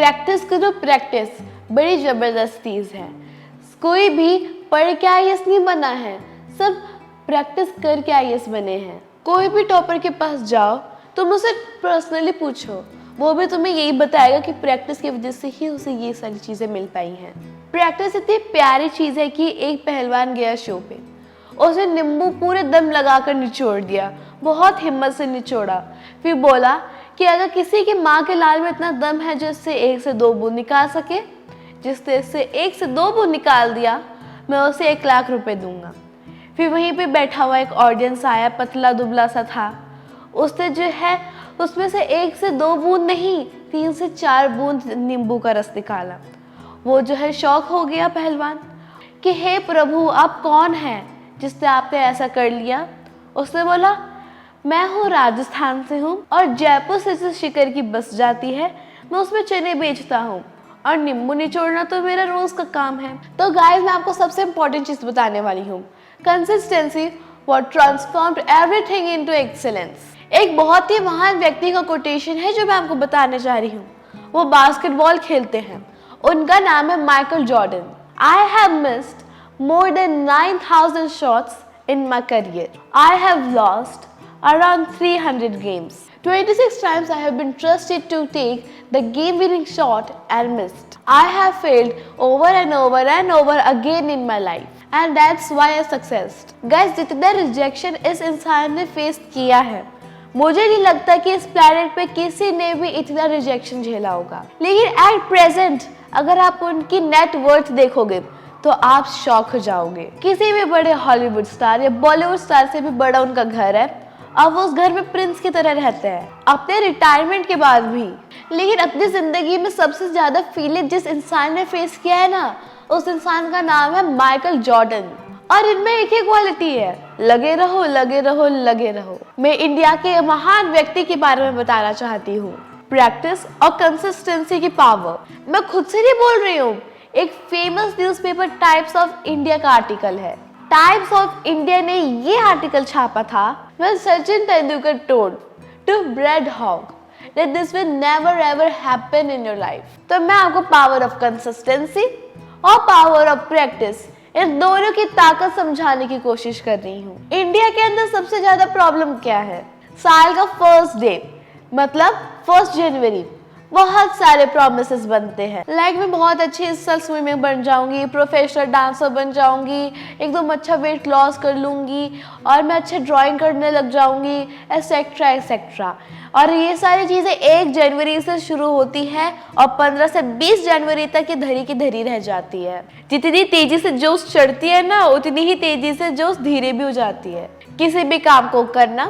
Practice करो practice, बड़ी जबरदस्त चीज़ है। कोई भी पढ़ के आईएएस नहीं बना है, सब प्रैक्टिस करके आईएएस बने हैं। कोई भी टॉपर के पास जाओ, तुम उसे पर्सनली पूछो, वो भी तुम्हें यही बताएगा कि प्रैक्टिस की वजह से ही उसे ये सारी चीज़ें मिल पाई हैं। प्रैक्टिस इतनी प्यारी चीज़ है कि एक पहलवान गया शो पे, उसने नींबू पूरे दम लगाकर निचोड़ दिया, बहुत हिम्मत से निचोड़ा। फिर बोला कि अगर किसी की माँ के लाल में इतना दम है जिससे 1 से 2 बूंद निकाल सके, जिसने से 1 से 2 बूंद निकाल दिया, मैं उसे 1 लाख रुपए दूंगा। फिर वहीं पे बैठा हुआ एक ऑडियंस आया, पतला दुबला सा था। उसने जो है उसमें से 1 से 2 बूंद नहीं, 3 से 4 बूंद नींबू का रस निकाला। वो जो है शौक हो गया पहलवान कि हे प्रभु, आप कौन हैं जिससे आपने ऐसा कर लिया। उसने बोला, मैं हूँ राजस्थान से हूँ और जयपुर से जो शिकर की बस जाती है, मैं उसमें चने बेचता हूँ और नींबू निचोड़ना तो मेरा रोज का काम है। तो गाइस, मैं आपको सबसे इम्पोर्टेंट चीज़ बताने वाली हूँ, consistency what transformed everything into excellence. एक बहुत ही महान व्यक्ति का कोटेशन है जो मैं आपको बताने जा रही हूँ। वो बास्केटबॉल खेलते हैं, उनका नाम है Michael Jordan. I have missed more than 9,000 shots in my career. I have lost around 300 games. 26 times I have been trusted to take the game-winning shot and missed. I have failed over and over and over again in my life. And that's why I successed. Guys, जितना rejection इस इंसान ने face किया है, मुझे नहीं लगता कि इस प्लैनेट पे किसी ने भी इतना रिजेक्शन झेला होगा। लेकिन एट प्रेजेंट अगर आप उनकी नेट वर्थ देखोगे तो आप शॉक हो जाओगे। किसी भी बड़े हॉलीवुड स्टार या बॉलीवुड स्टार से भी बड़ा उनका घर है, अब वो उस घर में प्रिंस की तरह रहते हैं अपने रिटायरमेंट के बाद भी। लेकिन अपनी जिंदगी में सबसे ज्यादा फीलिंग जिस इंसान ने फेस किया है ना, उस इंसान का नाम है माइकल जॉर्डन। और इनमें एक ही क्वालिटी है, लगे रहो लगे रहो लगे रहो। मैं इंडिया के महान व्यक्ति के बारे में बताना चाहती हूँ, प्रैक्टिस और कंसिस्टेंसी की पावर। मैं खुद से नहीं बोल रही हूँ, एक famous newspaper times of India का आर्टिकल है। टाइम्स ऑफ इंडिया ने ये आर्टिकल छापा था, when Sachin Tendulkar told to Brad Hogg that this will never ever happen in your life। तो मैं आपको पावर ऑफ कंसिस्टेंसी और पावर ऑफ प्रैक्टिस, इन दोनों की ताकत समझाने की कोशिश कर रही हूँ। इंडिया के अंदर सबसे ज्यादा प्रॉब्लम क्या है? साल का फर्स्ट डे मतलब 1 जनवरी बहुत सारे प्रोमिसेस बनते हैं, लाइक मैं बहुत अच्छी इस साल स्विमिंग बन जाऊंगी, प्रोफेशनल डांसर बन जाऊंगी, एकदम अच्छा वेट लॉस कर लूंगी और मैं अच्छे ड्राइंग करने लग जाऊंगी, एक्सेट्रा एक्सेट्रा। और ये सारी चीज़ें 1 जनवरी से शुरू होती है और 15 से 20 जनवरी तक ये धरी की धरी रह जाती है। जितनी तेजी से जोश चढ़ती है ना, उतनी ही तेजी से जोश धीरे भी हो जाती है। किसी भी काम को करना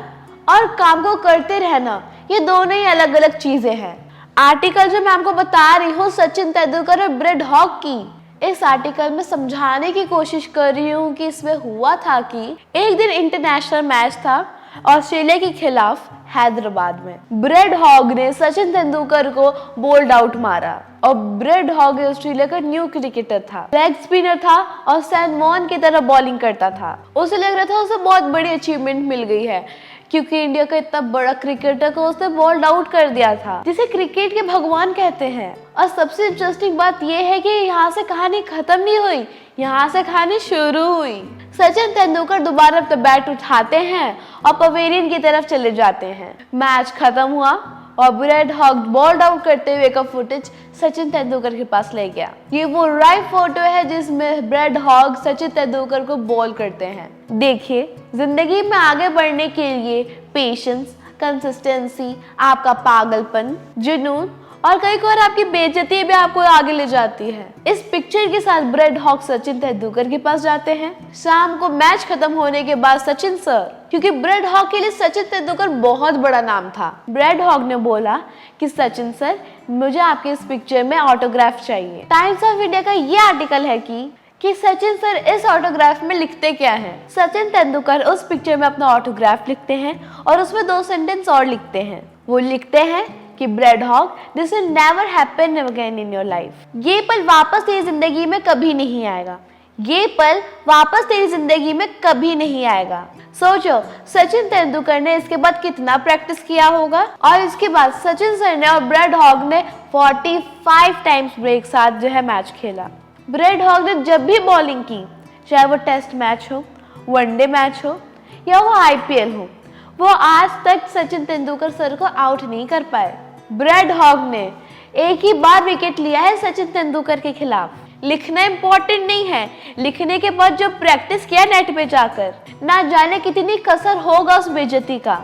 और काम को करते रहना, ये दोनों ही अलग अलग चीज़ें हैं। आर्टिकल जो मैं आपको बता रही हूँ सचिन तेंदुलकर और ब्रेड हॉग की, इस आर्टिकल में समझाने की कोशिश कर रही हूँ कि इसमें हुआ था कि एक दिन इंटरनेशनल मैच था ऑस्ट्रेलिया के खिलाफ हैदराबाद में। ब्रेड हॉग ने सचिन तेंदुलकर को बोल्ड आउट मारा और ब्रेड हॉग ऑस्ट्रेलिया का न्यू क्रिकेटर था, लेग स्पिनर था और सैन वॉन की तरह बॉलिंग करता था। उसे लग रहा था उसे बहुत बड़ी अचीवमेंट मिल गई है क्योंकि इंडिया का इतना बड़ा क्रिकेटर को उसने बोल्ड आउट कर दिया था, जिसे क्रिकेट के भगवान कहते हैं। और सबसे इंटरेस्टिंग बात यह है कि यहाँ से कहानी खत्म नहीं हुई, यहाँ से कहानी शुरू हुई। सचिन तेंदुलकर दोबारा अपना बैट उठाते हैं और पवेलियन की तरफ चले जाते हैं। मैच खत्म हुआ और ब्रेड हॉग बॉल्ड आउट करते हुए का फुटेज सचिन तेंदुलकर के पास ले गया। ये वो राइट फोटो है जिसमें ब्रेड हॉग सचिन तेंदुलकर को बॉल करते हैं। देखिए, जिंदगी में आगे बढ़ने के लिए पेशेंस, कंसिस्टेंसी, आपका पागलपन, जुनून और कई बार आपकी बेइज्जती भी आपको आगे ले जाती है। इस पिक्चर के साथ ब्रेड हॉग सचिन तेंदुलकर के पास जाते हैं। शाम को मैच खत्म होने के बाद सचिन सर, क्योंकि ब्रेड हॉग के लिए सचिन तेंदुलकर बहुत बड़ा नाम था, ब्रेड हॉग ने बोला कि सचिन सर, मुझे आपके इस पिक्चर में ऑटोग्राफ चाहिए। टाइम्स ऑफ इंडिया का ये आर्टिकल है कि सचिन सर इस ऑटोग्राफ में लिखते क्या हैं। सचिन तेंदुलकर उस पिक्चर में अपना ऑटोग्राफ लिखते हैं और उसमें 2 सेंटेंस और लिखते हैं। वो लिखते हैं कि Brad Hogg, this will never happen again in your life. ये पल वापस ये जिंदगी में कभी नहीं आएगा। ये पल वापस तेरी जिंदगी में कभी नहीं आएगा। सोचो, सचिन तेंदुलकर ने इसके बाद कितना प्रैक्टिस किया होगा। और इसके बाद सचिन सर ने और ब्रेड हॉग ने 45 टाइम्स ब्रेक साथ जो है मैच खेला। ब्रेड हॉग ने जब भी बॉलिंग की, चाहे वो टेस्ट मैच हो, वनडे मैच हो या वो आईपीएल हो, वो आज तक सचिन तेंदुलकर सर को आउट नहीं कर पाए। ब्रेड हॉग ने एक ही बार विकेट लिया है सचिन तेंदुलकर के खिलाफ। लिखना इंपॉर्टेंट नहीं है, लिखने के बाद जो प्रैक्टिस किया नेट पे जाकर, ना जाने कितनी कसर होगा उस बेइज्जती का।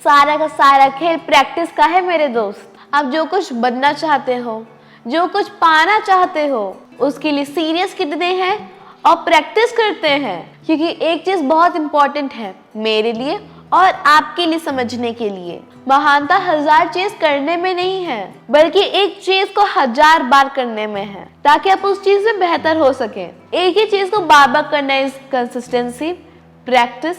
सारा का सारा खेल प्रैक्टिस का है मेरे दोस्त। आप जो कुछ बनना चाहते हो, जो कुछ पाना चाहते हो, उसके लिए सीरियस कितने हैं और प्रैक्टिस करते हैं। क्योंकि एक चीज बहुत इंपॉर्टेंट है मेरे लिए और आपके लिए समझने के लिए, महानता 1000 चीज करने में नहीं है, बल्कि एक चीज को 1000 बार करने में है, ताकि आप उस चीज में बेहतर हो सके। एक ही चीज को बार बार करना is consistency, practice,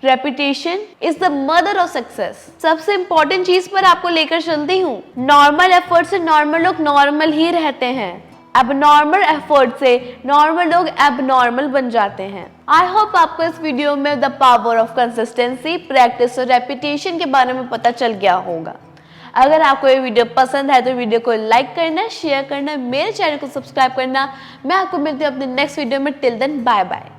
repetition is the mother of success. सबसे इंपॉर्टेंट चीज पर आपको लेकर चलती हूँ, नॉर्मल एफर्ट से नॉर्मल लोग नॉर्मल ही रहते हैं, एबनॉर्मल एफर्ट से नॉर्मल लोग एबनॉर्मल बन जाते हैं। आई होप आपको इस वीडियो में the power of consistency, practice और रेपिटेशन के बारे में पता चल गया होगा। अगर आपको ये वीडियो पसंद है तो वीडियो को लाइक करना, शेयर करना, मेरे चैनल को सब्सक्राइब करना। मैं आपको मिलती हूँ अपने नेक्स्ट वीडियो में। Till then bye bye.